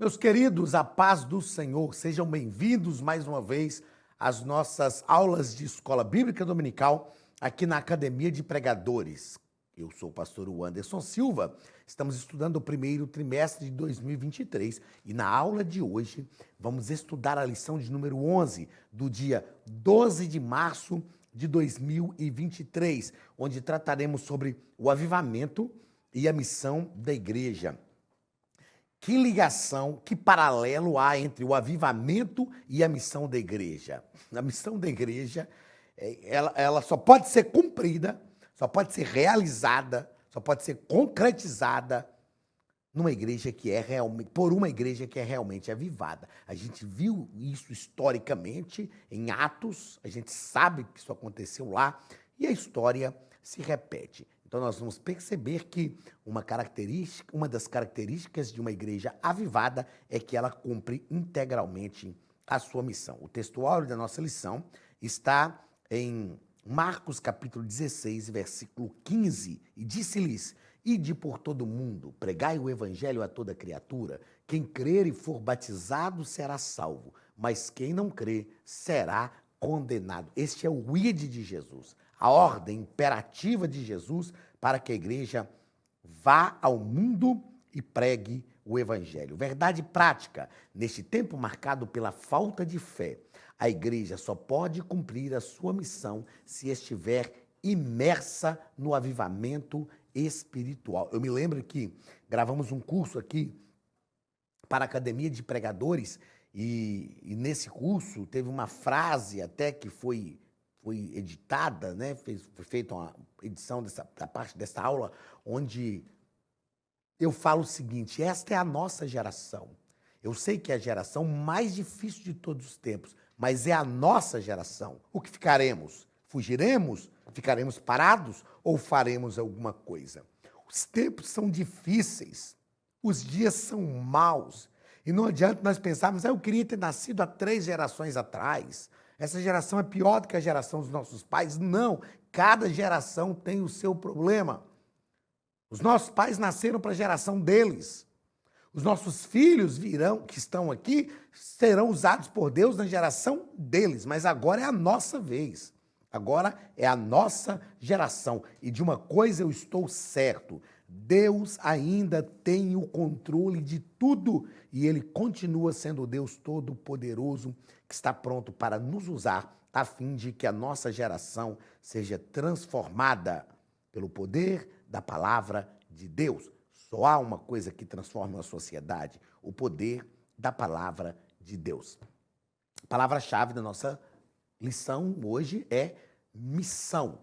Meus queridos, a paz do Senhor, sejam bem-vindos mais uma vez às nossas aulas de Escola Bíblica Dominical aqui na Academia de Pregadores. Eu sou o pastor Anderson Silva, estamos estudando o primeiro trimestre de 2023 e na aula de hoje vamos estudar a lição de número 11 do dia 12 de março de 2023, onde trataremos sobre o avivamento e a missão da igreja. Que ligação, que paralelo há entre o avivamento e a missão da igreja? A missão da igreja, ela só pode ser cumprida, só pode ser realizada, só pode ser concretizada numa igreja que é realmente, por uma igreja que é realmente avivada. A gente viu isso historicamente em Atos, a gente sabe que isso aconteceu lá e a história se repete. Então, nós vamos perceber que uma das características de uma igreja avivada é que ela cumpre integralmente a sua missão. O textuário da nossa lição está em Marcos capítulo 16, versículo 15, e disse-lhes: Ide por todo o mundo, pregai o evangelho a toda criatura. Quem crer e for batizado será salvo, mas quem não crer será condenado. Este é o ide de Jesus, a ordem imperativa de Jesus para que a igreja vá ao mundo e pregue o evangelho. Verdade prática, neste tempo marcado pela falta de fé, a igreja só pode cumprir a sua missão se estiver imersa no avivamento espiritual. Eu me lembro que gravamos um curso aqui para a Academia de Pregadores e nesse curso teve uma frase até que foi editada, né? Foi feita uma edição da parte dessa aula, onde eu falo o seguinte: esta é a nossa geração. Eu sei que é a geração mais difícil de todos os tempos, mas é a nossa geração. O que ficaremos? Fugiremos? Ficaremos parados ou faremos alguma coisa? Os tempos são difíceis, os dias são maus, e não adianta nós pensarmos: eu queria ter nascido há 3 gerações atrás, essa geração é pior do que a geração dos nossos pais. Não, cada geração tem o seu problema. Os nossos pais nasceram para a geração deles. Os nossos filhos virão, que estão aqui, serão usados por Deus na geração deles, mas agora é a nossa vez. Agora é a nossa geração. E de uma coisa eu estou certo: Deus ainda tem o controle de tudo e Ele continua sendo o Deus Todo-Poderoso que está pronto para nos usar a fim de que a nossa geração seja transformada pelo poder da palavra de Deus. Só há uma coisa que transforma a sociedade: o poder da palavra de Deus. A palavra-chave da nossa lição hoje é missão.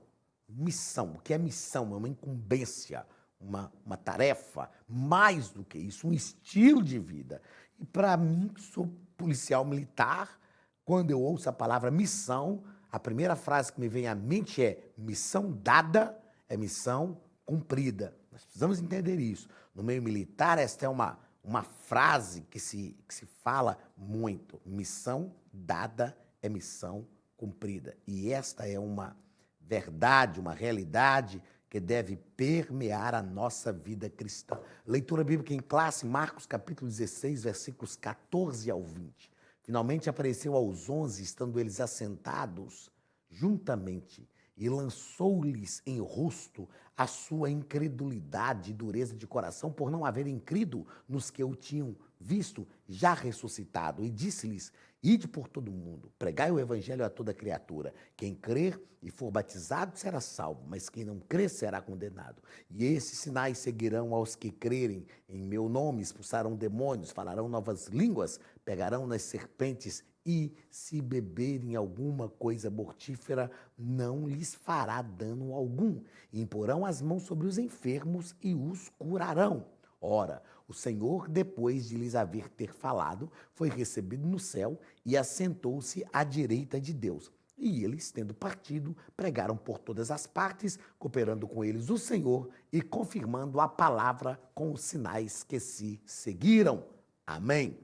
Missão. O que é missão? É uma incumbência, uma tarefa, mais do que isso, um estilo de vida. E para mim, que sou policial militar, quando eu ouço a palavra missão, a primeira frase que me vem à mente é: missão dada é missão cumprida. Nós precisamos entender isso. No meio militar, esta é uma frase que se fala muito: missão dada é missão cumprida. E esta é uma verdade, uma realidade que deve permear a nossa vida cristã. Leitura bíblica em classe, Marcos capítulo 16, versículos 14 ao 20. Finalmente apareceu aos 11, estando eles assentados juntamente, e lançou-lhes em rosto a sua incredulidade e dureza de coração, por não haverem crido nos que o tinham visto já ressuscitado. E disse-lhes: Ide por todo o mundo, pregai o evangelho a toda criatura. Quem crer e for batizado será salvo, mas quem não crer será condenado. E esses sinais seguirão aos que crerem. Em meu nome expulsarão demônios, falarão novas línguas, pegarão nas serpentes, e se beberem alguma coisa mortífera, não lhes fará dano algum. E imporão as mãos sobre os enfermos e os curarão. Ora, o Senhor, depois de lhes haver ter falado, foi recebido no céu e assentou-se à direita de Deus. E eles, tendo partido, pregaram por todas as partes, cooperando com eles o Senhor e confirmando a palavra com os sinais que se seguiram. Amém.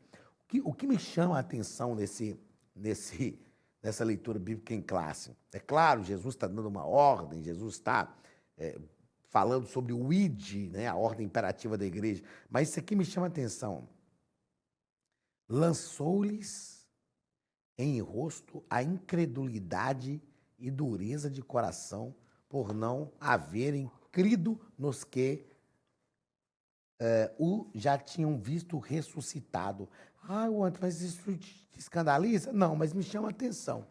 O que me chama a atenção nessa leitura bíblica em classe? É claro, Jesus está dando uma ordem, Jesus está falando sobre o id, né, a ordem imperativa da igreja, mas isso aqui me chama a atenção. lançou-lhes em rosto a incredulidade e dureza de coração por não haverem crido nos que o já tinham visto ressuscitado. Ah, Wander, mas isso te escandaliza? Não, mas me chama a atenção.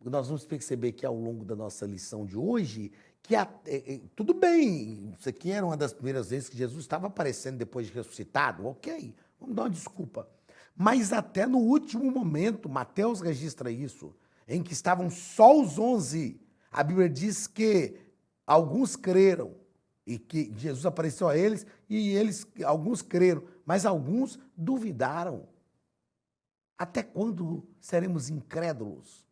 Nós vamos perceber que ao longo da nossa lição de hoje, que tudo bem, isso aqui era uma das primeiras vezes que Jesus estava aparecendo depois de ressuscitado, ok, vamos dar uma desculpa. Mas até no último momento, Mateus registra isso, em que estavam só os 11. A Bíblia diz que alguns creram, e que Jesus apareceu a eles, e alguns creram, mas alguns duvidaram. Até quando seremos incrédulos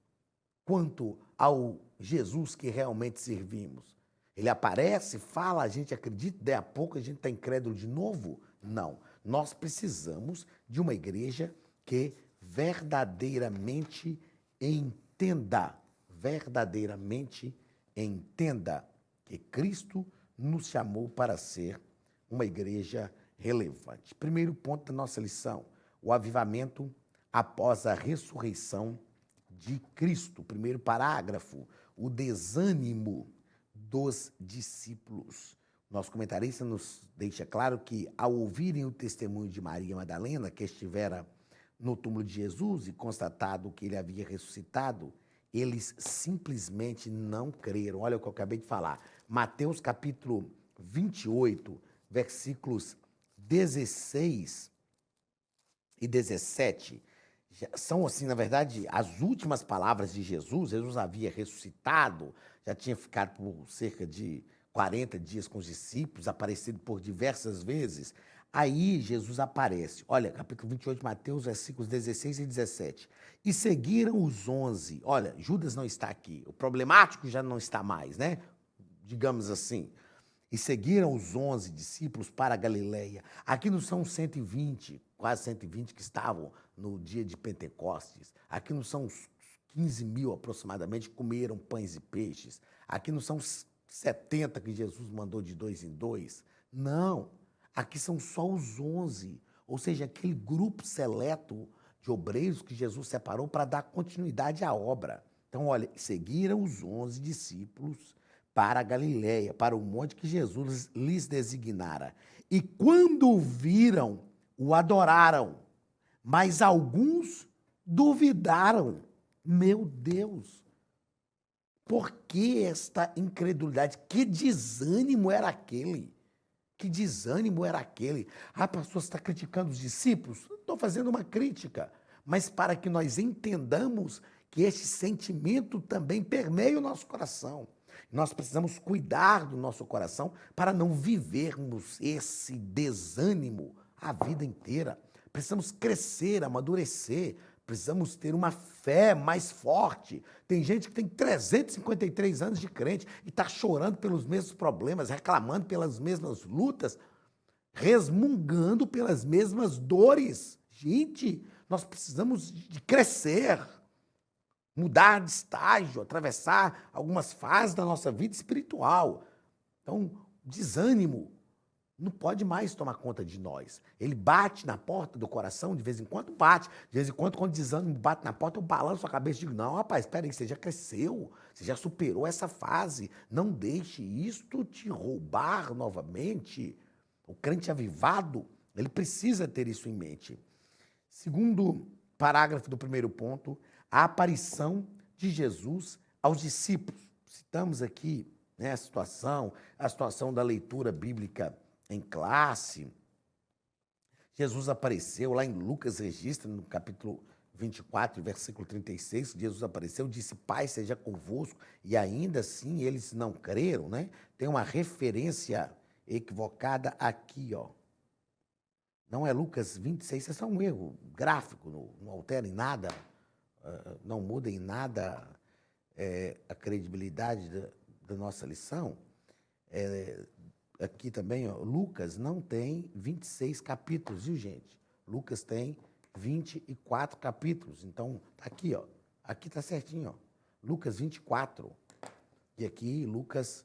quanto ao Jesus que realmente servimos? Ele aparece, fala, a gente acredita, daí a pouco a gente está incrédulo de novo? Não. Nós precisamos de uma igreja que verdadeiramente entenda que Cristo nos chamou para ser uma igreja relevante. Primeiro ponto da nossa lição, o avivamento após a ressurreição de Cristo. Primeiro parágrafo, o desânimo dos discípulos. Nosso comentarista nos deixa claro que, ao ouvirem o testemunho de Maria Madalena, que estivera no túmulo de Jesus e constatado que ele havia ressuscitado, eles simplesmente não creram. Olha o que eu acabei de falar. Mateus capítulo 28, versículos 16 e 17, são, assim, na verdade, as últimas palavras de Jesus. Jesus havia ressuscitado, já tinha ficado por cerca de 40 dias com os discípulos, aparecido por diversas vezes. Aí Jesus aparece. Olha, capítulo 28 de Mateus, versículos 16 e 17. E seguiram os 11. Olha, Judas não está aqui. O problemático já não está mais, né? Digamos assim. E seguiram os 11 discípulos para a Galileia. Aqui não são 120, quase 120 que estavam no dia de Pentecostes. Aqui não são os 15 mil aproximadamente que comeram pães e peixes. Aqui não são os 70 que Jesus mandou de 2 em 2. Não, aqui são só os 11. Ou seja, aquele grupo seleto de obreiros que Jesus separou para dar continuidade à obra. Então, olha, seguiram os 11 discípulos para a Galileia, para o monte que Jesus lhes designara. E quando o viram, o adoraram, mas alguns duvidaram. Meu Deus! Por que esta incredulidade? Que desânimo era aquele? Que desânimo era aquele? Ah, pastor, você está criticando os discípulos? Estou fazendo uma crítica, mas para que nós entendamos que este sentimento também permeia o nosso coração. Nós precisamos cuidar do nosso coração para não vivermos esse desânimo a vida inteira. Precisamos crescer, amadurecer, precisamos ter uma fé mais forte. Tem gente que tem 353 anos de crente e está chorando pelos mesmos problemas, reclamando pelas mesmas lutas, resmungando pelas mesmas dores. Gente, nós precisamos de crescer, mudar de estágio, atravessar algumas fases da nossa vida espiritual. Então, desânimo não pode mais tomar conta de nós. Ele bate na porta do coração, de vez em quando bate. De vez em quando o desânimo bate na porta, eu balanço a cabeça e digo, não, rapaz, espera aí, você já cresceu, você já superou essa fase. Não deixe isto te roubar novamente. O crente avivado, ele precisa ter isso em mente. Segundo parágrafo do primeiro ponto, a aparição de Jesus aos discípulos. Citamos aqui, né, a situação da leitura bíblica em classe. Jesus apareceu, lá em Lucas registra, no capítulo 24, versículo 36, Jesus apareceu, disse, Pai seja convosco, e ainda assim eles não creram, né? Tem uma referência equivocada aqui, ó. Não é Lucas 26, isso é só um erro gráfico, não altera em nada, não muda em nada a credibilidade da nossa lição. Aqui também, ó, Lucas não tem 26 capítulos, viu, gente? Lucas tem 24 capítulos. Então, tá aqui, ó. Aqui tá certinho, ó. Lucas 24. E aqui, Lucas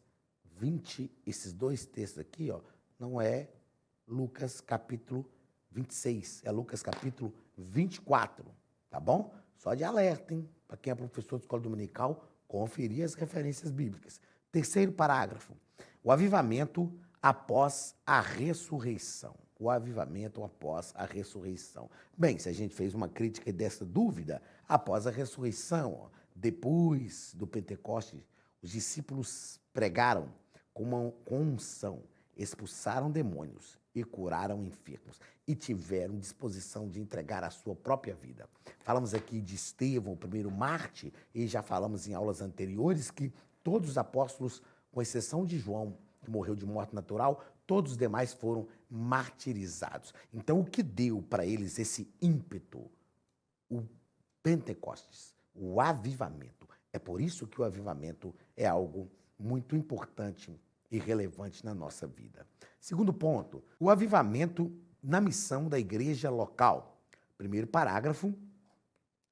20, esses dois textos aqui, ó, não é Lucas capítulo 26, é Lucas capítulo 24, tá bom? Só de alerta, hein? Para quem é professor de escola dominical, conferir as referências bíblicas. Terceiro parágrafo, o avivamento após a ressurreição. O avivamento após a ressurreição. Bem, se a gente fez uma crítica dessa dúvida, após a ressurreição, depois do Pentecostes, os discípulos pregaram com unção, expulsaram demônios e curaram enfermos e tiveram disposição de entregar a sua própria vida. Falamos aqui de Estevão, o primeiro mártir, e já falamos em aulas anteriores que todos os apóstolos, com exceção de João, que morreu de morte natural, todos os demais foram martirizados. Então, o que deu para eles esse ímpeto? O Pentecostes, o avivamento. É por isso que o avivamento é algo muito importante e relevante na nossa vida. Segundo ponto, o avivamento na missão da igreja local. Primeiro parágrafo,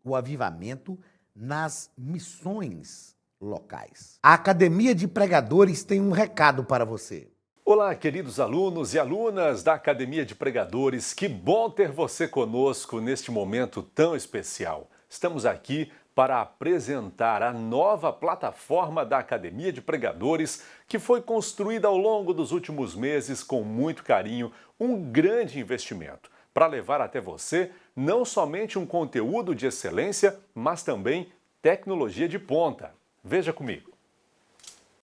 o avivamento nas missões locais. A Academia de Pregadores tem um recado para você. Olá, queridos alunos e alunas da Academia de Pregadores, que bom ter você conosco neste momento tão especial. Estamos aqui para apresentar a nova plataforma da Academia de Pregadores, que foi construída ao longo dos últimos meses com muito carinho, um grande investimento, para levar até você não somente um conteúdo de excelência, mas também tecnologia de ponta. Veja comigo.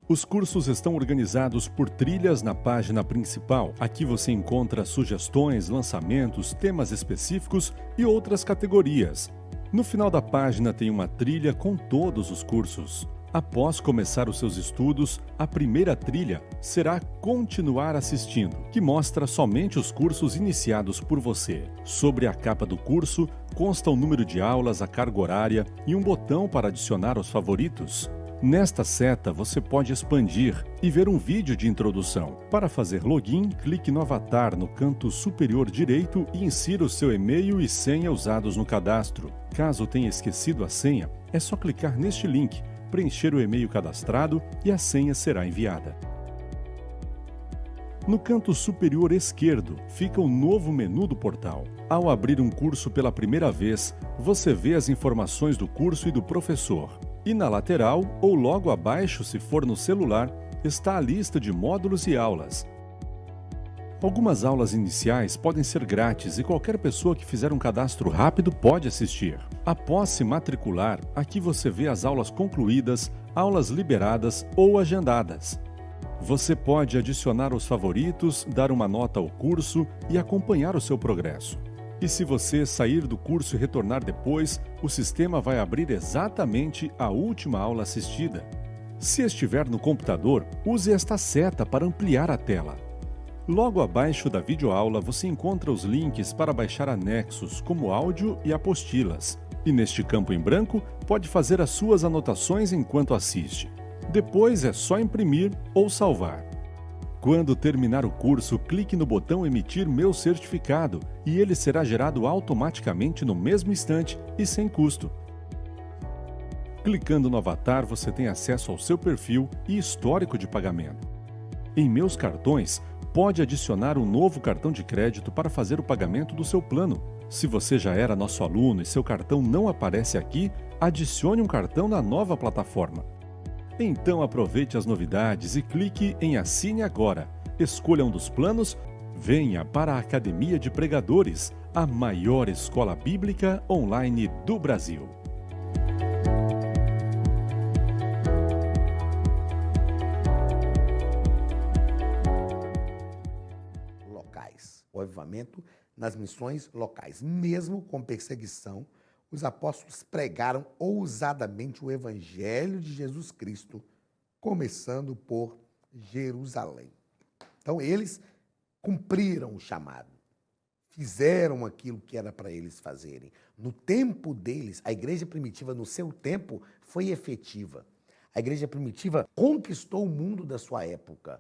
Os cursos estão organizados por trilhas na página principal. Aqui você encontra sugestões, lançamentos, temas específicos e outras categorias. No final da página tem uma trilha com todos os cursos. Após começar os seus estudos, a primeira trilha será Continuar assistindo, que mostra somente os cursos iniciados por você. Sobre a capa do curso consta o número de aulas, a carga horária e um botão para adicionar os favoritos. Nesta seta, você pode expandir e ver um vídeo de introdução. Para fazer login, clique no avatar no canto superior direito e insira o seu e-mail e senha usados no cadastro. Caso tenha esquecido a senha, é só clicar neste link, preencher o e-mail cadastrado e a senha será enviada. No canto superior esquerdo fica o novo menu do portal. Ao abrir um curso pela primeira vez, você vê as informações do curso e do professor. E na lateral, ou logo abaixo, se for no celular, está a lista de módulos e aulas. Algumas aulas iniciais podem ser grátis e qualquer pessoa que fizer um cadastro rápido pode assistir. Após se matricular, aqui você vê as aulas concluídas, aulas liberadas ou agendadas. Você pode adicionar os favoritos, dar uma nota ao curso e acompanhar o seu progresso. E se você sair do curso e retornar depois, o sistema vai abrir exatamente a última aula assistida. Se estiver no computador, use esta seta para ampliar a tela. Logo abaixo da videoaula você encontra os links para baixar anexos, como áudio e apostilas. E neste campo em branco, pode fazer as suas anotações enquanto assiste. Depois é só imprimir ou salvar. Quando terminar o curso, clique no botão Emitir meu certificado e ele será gerado automaticamente no mesmo instante e sem custo. Clicando no avatar, você tem acesso ao seu perfil e histórico de pagamento. Em Meus Cartões, pode adicionar um novo cartão de crédito para fazer o pagamento do seu plano. Se você já era nosso aluno e seu cartão não aparece aqui, adicione um cartão na nova plataforma. Então aproveite as novidades e clique em Assine Agora. Escolha um dos planos, venha para a Academia de Pregadores, a maior escola bíblica online do Brasil. Locais. O avivamento nas missões locais. Mesmo com perseguição, os apóstolos pregaram ousadamente o evangelho de Jesus Cristo, começando por Jerusalém. Então, eles cumpriram o chamado, fizeram aquilo que era para eles fazerem. No tempo deles, a igreja primitiva, no seu tempo, foi efetiva. A igreja primitiva conquistou o mundo da sua época.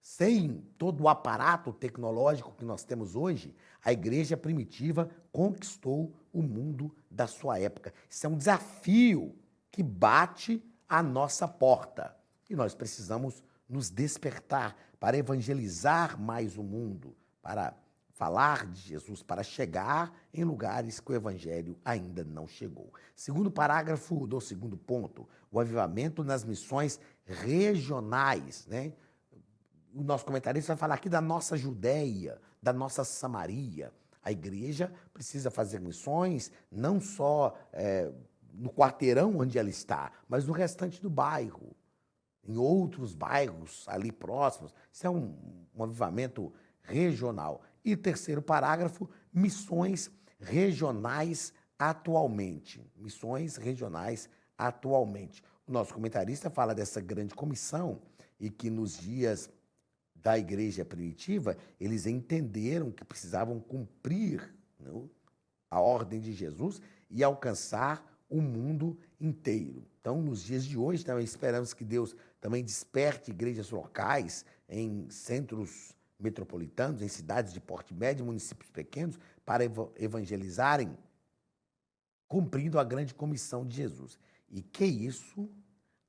Sem todo o aparato tecnológico que nós temos hoje, a igreja primitiva conquistou o mundo da sua época. Isso é um desafio que bate à nossa porta. E nós precisamos nos despertar para evangelizar mais o mundo, para falar de Jesus, para chegar em lugares que o evangelho ainda não chegou. Segundo parágrafo do segundo ponto, o avivamento nas missões regionais, né? O nosso comentarista vai falar aqui da nossa Judéia, da nossa Samaria. A igreja precisa fazer missões não só no quarteirão onde ela está, mas no restante do bairro, em outros bairros ali próximos. Isso é um avivamento regional. E terceiro parágrafo, missões regionais atualmente. Missões regionais atualmente. O nosso comentarista fala dessa grande comissão e que nos dias da igreja primitiva, eles entenderam que precisavam cumprir, não, a ordem de Jesus e alcançar o mundo inteiro. Então, nos dias de hoje, também esperamos que Deus também desperte igrejas locais em centros metropolitanos, em cidades de porte médio, municípios pequenos, para evangelizarem, cumprindo a grande comissão de Jesus. E que isso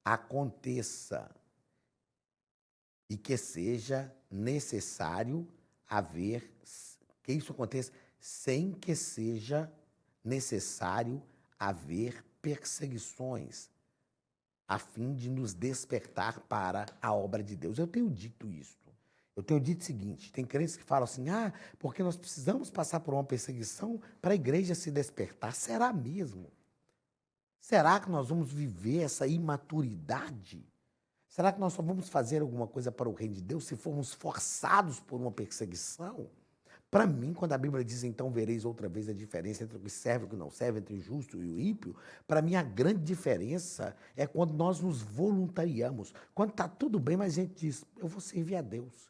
aconteça e que seja necessário que isso aconteça sem que seja necessário haver perseguições, a fim de nos despertar para a obra de Deus. Eu tenho dito isso. Eu tenho dito o seguinte, tem crentes que falam assim, porque nós precisamos passar por uma perseguição para a igreja se despertar. Será mesmo? Será que nós vamos viver essa imaturidade? Será que nós só vamos fazer alguma coisa para o reino de Deus se formos forçados por uma perseguição? Para mim, quando a Bíblia diz, então vereis outra vez a diferença entre o que serve e o que não serve, entre o justo e o ímpio, para mim a grande diferença é quando nós nos voluntariamos. Quando está tudo bem, mas a gente diz, eu vou servir a Deus.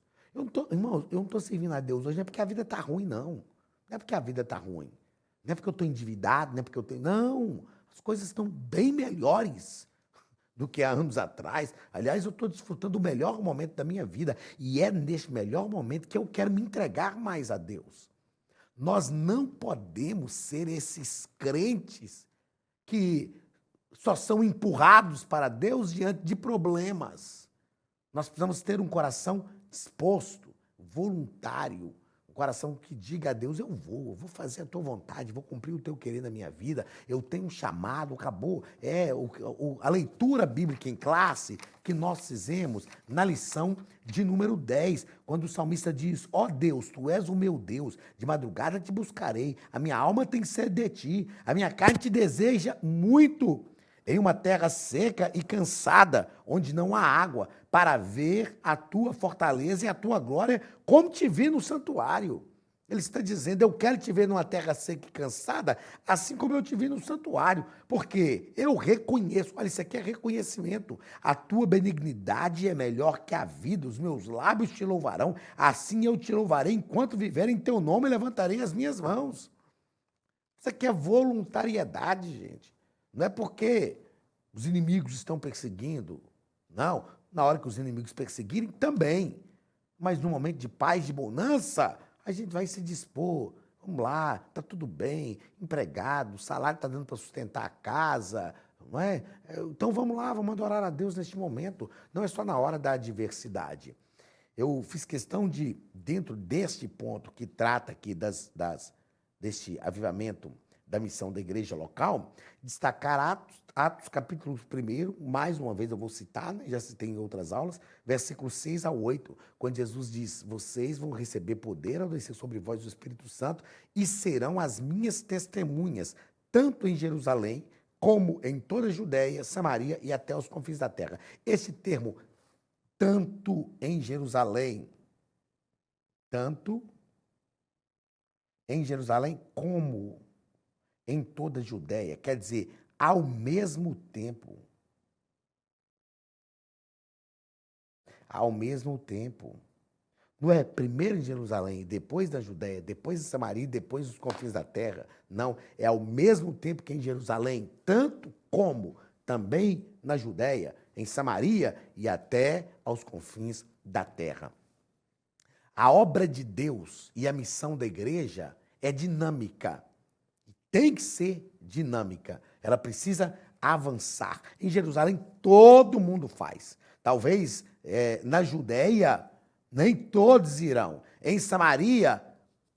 Irmãos, eu não estou servindo a Deus hoje, não é porque a vida está ruim, não. Não é porque a vida está ruim. Não é porque eu estou endividado, não é porque eu tenho... Não, as coisas estão bem melhores do que há anos atrás. Aliás, eu estou desfrutando do melhor momento da minha vida. E é neste melhor momento que eu quero me entregar mais a Deus. Nós não podemos ser esses crentes que só são empurrados para Deus diante de problemas. Nós precisamos ter um coração disposto, voluntário, um coração que diga a Deus, eu vou fazer a tua vontade, vou cumprir o teu querer na minha vida, eu tenho um chamado, acabou. A leitura bíblica em classe que nós fizemos na lição de número 10, quando o salmista diz, ó Deus, tu és o meu Deus, de madrugada te buscarei, a minha alma tem sede de ti, a minha carne te deseja muito, em uma terra seca e cansada, onde não há água, para ver a tua fortaleza e a tua glória, como te vi no santuário. Ele está dizendo, eu quero te ver numa terra seca e cansada, assim como eu te vi no santuário, porque eu reconheço, olha, isso aqui é reconhecimento, a tua benignidade é melhor que a vida, os meus lábios te louvarão, assim eu te louvarei enquanto viver em teu nome, levantarei as minhas mãos. Isso aqui é voluntariedade, gente. Não é porque os inimigos estão perseguindo, não. Na hora que os inimigos perseguirem, também. Mas no momento de paz, de bonança, a gente vai se dispor. Vamos lá, está tudo bem, empregado, o salário está dando para sustentar a casa, não é? Então vamos lá, vamos adorar a Deus neste momento. Não é só na hora da adversidade. Eu fiz questão de, dentro deste ponto que trata aqui deste avivamento da missão da igreja local, destacar Atos capítulo 1, mais uma vez eu vou citar, né? Já citei em outras aulas, versículos 6 a 8, quando Jesus diz, vocês vão receber poder ao descer sobre vós o Espírito Santo e serão as minhas testemunhas, tanto em Jerusalém, como em toda a Judéia, Samaria e até os confins da terra. Esse termo, tanto em Jerusalém, como em toda a Judéia, quer dizer, ao mesmo tempo. Ao mesmo tempo. Não é primeiro em Jerusalém, depois da Judéia, depois em Samaria, depois dos confins da terra. Não, é ao mesmo tempo que em Jerusalém, tanto como também na Judéia, em Samaria e até aos confins da terra. A obra de Deus e a missão da igreja é dinâmica. Tem que ser dinâmica. Ela precisa avançar. Em Jerusalém, todo mundo faz. Talvez na Judéia, nem todos irão. Em Samaria,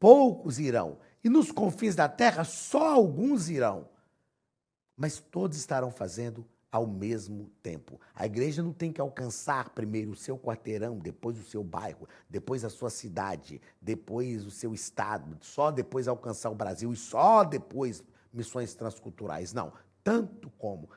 poucos irão. E nos confins da terra, só alguns irão. Mas todos estarão fazendo ao mesmo tempo. A igreja não tem que alcançar primeiro o seu quarteirão, depois o seu bairro, depois a sua cidade, depois o seu estado, só depois alcançar o Brasil e só depois missões transculturais. Não, tanto como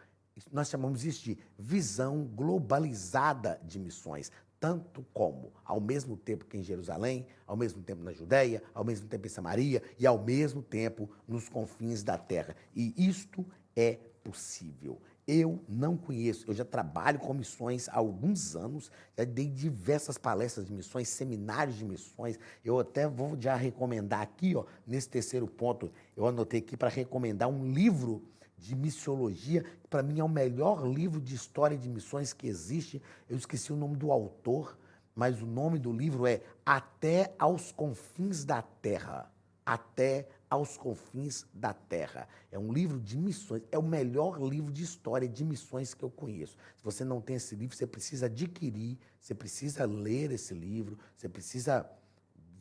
nós chamamos isso de visão globalizada de missões, tanto como, ao mesmo tempo que em Jerusalém, ao mesmo tempo na Judéia, ao mesmo tempo em Samaria e ao mesmo tempo nos confins da terra. E isto é possível. Eu não conheço, eu já trabalho com missões há alguns anos, já dei diversas palestras de missões, seminários de missões. Eu até vou já recomendar aqui, ó, nesse terceiro ponto, eu anotei aqui para recomendar um livro de missiologia, que para mim é o melhor livro de história de missões que existe. Eu esqueci o nome do autor, mas o nome do livro é Até aos Confins da Terra. Até aos Confins da Terra. É um livro de missões, é o melhor livro de história de missões que eu conheço. Se você não tem esse livro, você precisa adquirir, você precisa ler esse livro, você precisa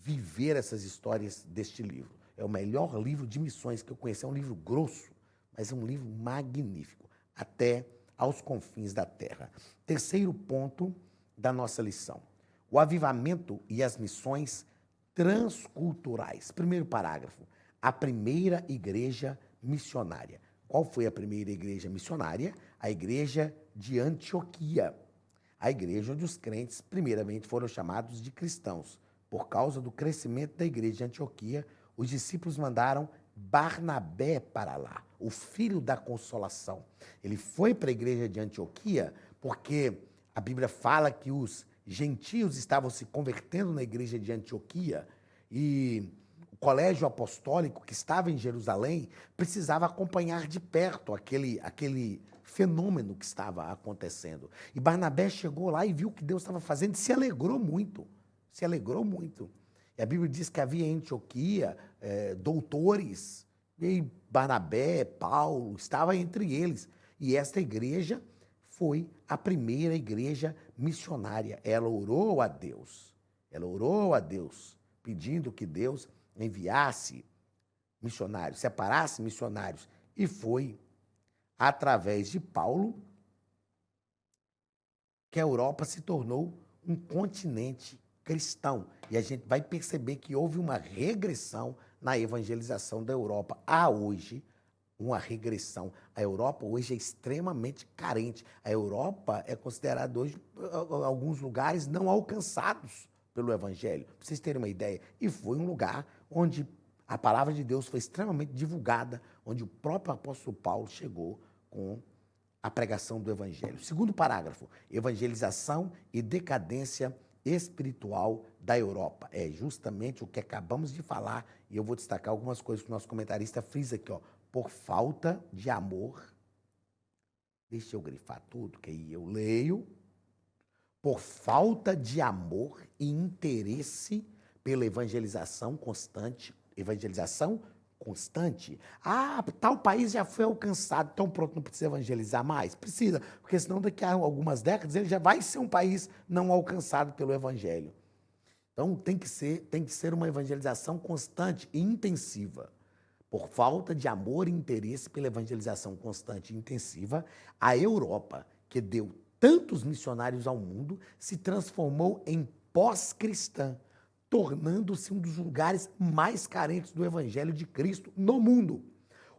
viver essas histórias deste livro. É o melhor livro de missões que eu conheço. É um livro grosso, mas é um livro magnífico. Até aos Confins da Terra. Terceiro ponto da nossa lição. O avivamento e as missões transculturais. Primeiro parágrafo. A primeira igreja missionária. Qual foi a primeira igreja missionária? A igreja de Antioquia. A igreja onde os crentes, primeiramente, foram chamados de cristãos. Por causa do crescimento da igreja de Antioquia, os discípulos mandaram Barnabé para lá, o filho da consolação. Ele foi para a igreja de Antioquia porque a Bíblia fala que os gentios estavam se convertendo na igreja de Antioquia e o colégio apostólico que estava em Jerusalém precisava acompanhar de perto aquele fenômeno que estava acontecendo. E Barnabé chegou lá e viu o que Deus estava fazendo e se alegrou muito. Se alegrou muito. E a Bíblia diz que havia em Antioquia doutores, e Barnabé, Paulo, estava entre eles. E esta igreja foi a primeira igreja missionária. Ela orou a Deus, pedindo que Deus enviasse missionários, separasse missionários. E foi através de Paulo que a Europa se tornou um continente cristão. E a gente vai perceber que houve uma regressão na evangelização da Europa. Há hoje uma regressão. A Europa hoje é extremamente carente. A Europa é considerada hoje, em alguns lugares, não alcançados pelo Evangelho. Para vocês terem uma ideia. E foi um lugar onde a palavra de Deus foi extremamente divulgada, onde o próprio apóstolo Paulo chegou com a pregação do Evangelho. Segundo parágrafo, evangelização e decadência espiritual da Europa. É justamente o que acabamos de falar, e eu vou destacar algumas coisas que o nosso comentarista frisa aqui, ó. Por falta de amor, deixa eu grifar tudo, que aí eu leio. Por falta de amor e interesse pela evangelização constante. Ah, tal país já foi alcançado, então pronto, não precisa evangelizar mais? Precisa, porque senão daqui a algumas décadas ele já vai ser um país não alcançado pelo evangelho. Então tem que ser uma evangelização constante e intensiva. Por falta de amor e interesse pela evangelização constante e intensiva, a Europa, que deu tantos missionários ao mundo, se transformou em pós-cristã, tornando-se um dos lugares mais carentes do Evangelho de Cristo no mundo.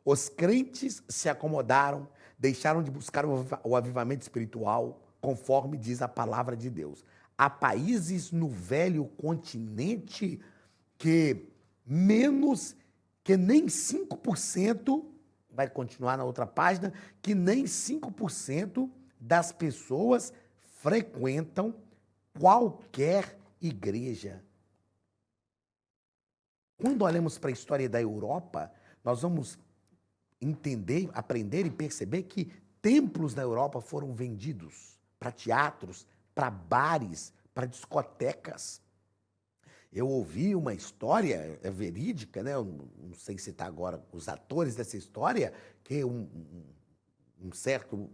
Os crentes se acomodaram, deixaram de buscar o avivamento espiritual, conforme diz a palavra de Deus. Há países no velho continente que nem 5%, vai continuar na outra página, que nem 5% das pessoas frequentam qualquer igreja. Quando olhamos para a história da Europa, nós vamos entender, aprender e perceber que templos na Europa foram vendidos para teatros, para bares, para discotecas. Eu ouvi uma história verídica, né? Eu não sei citar agora os atores dessa história, que um certo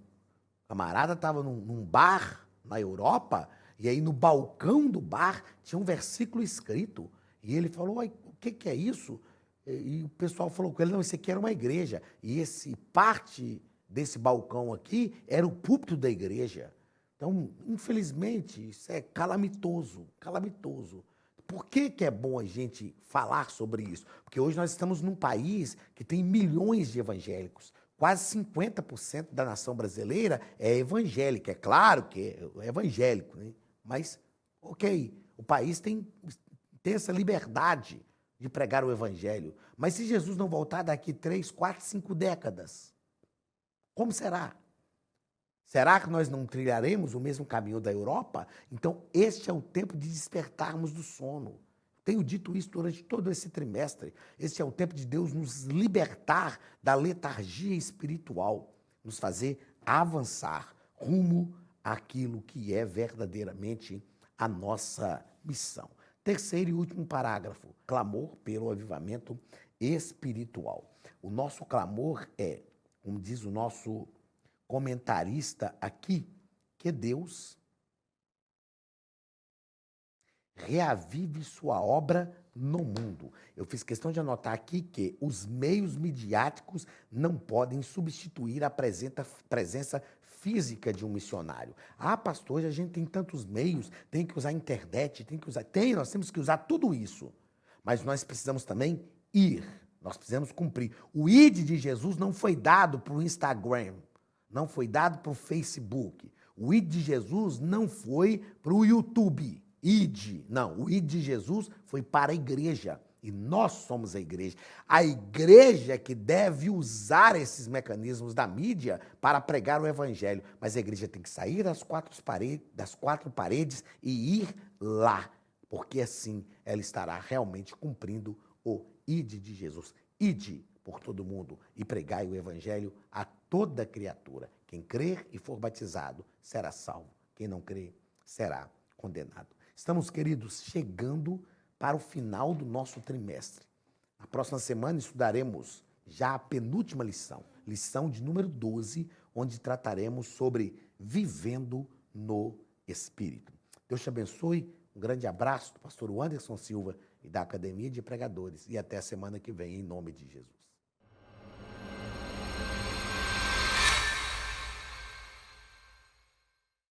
camarada estava num bar na Europa, e aí no balcão do bar tinha um versículo escrito. E ele falou, que é isso? E o pessoal falou com ele, não, isso aqui era uma igreja. E parte desse balcão aqui era o púlpito da igreja. Então, infelizmente, isso é calamitoso, calamitoso. Por que é bom a gente falar sobre isso? Porque hoje nós estamos num país que tem milhões de evangélicos. Quase 50% da nação brasileira é evangélica. É claro que é evangélico, né? Mas, ok, o país tem essa liberdade de pregar o evangelho. Mas se Jesus não voltar daqui 3, 4, 5 décadas, como será? Será que nós não trilharemos o mesmo caminho da Europa? Então, este é o tempo de despertarmos do sono. Tenho dito isso durante todo esse trimestre. Este é o tempo de Deus nos libertar da letargia espiritual, nos fazer avançar rumo àquilo que é verdadeiramente a nossa missão. Terceiro e último parágrafo, clamor pelo avivamento espiritual. O nosso clamor é, como diz o nosso comentarista aqui, que Deus reavive sua obra no mundo. Eu fiz questão de anotar aqui que os meios midiáticos não podem substituir a presença física de um missionário. Ah, pastor, a gente tem tantos meios, tem que usar a internet, nós temos que usar tudo isso. Mas nós precisamos também ir, nós precisamos cumprir. O ID de Jesus não foi dado para o Instagram, não foi dado para o Facebook. O ID de Jesus não foi para o YouTube. O ID de Jesus foi para a igreja. E nós somos a igreja. A igreja que deve usar esses mecanismos da mídia para pregar o evangelho. Mas a igreja tem que sair das quatro paredes e ir lá. Porque assim ela estará realmente cumprindo o ID de Jesus. Ide por todo mundo e pregai o evangelho a toda criatura. Quem crer e for batizado será salvo. Quem não crer será condenado. Estamos, queridos, chegando para o final do nosso trimestre. Na próxima semana estudaremos já a penúltima lição, lição de número 12, onde trataremos sobre vivendo no Espírito. Deus te abençoe, um grande abraço do pastor Anderson Silva e da Academia de Pregadores e até a semana que vem, em nome de Jesus.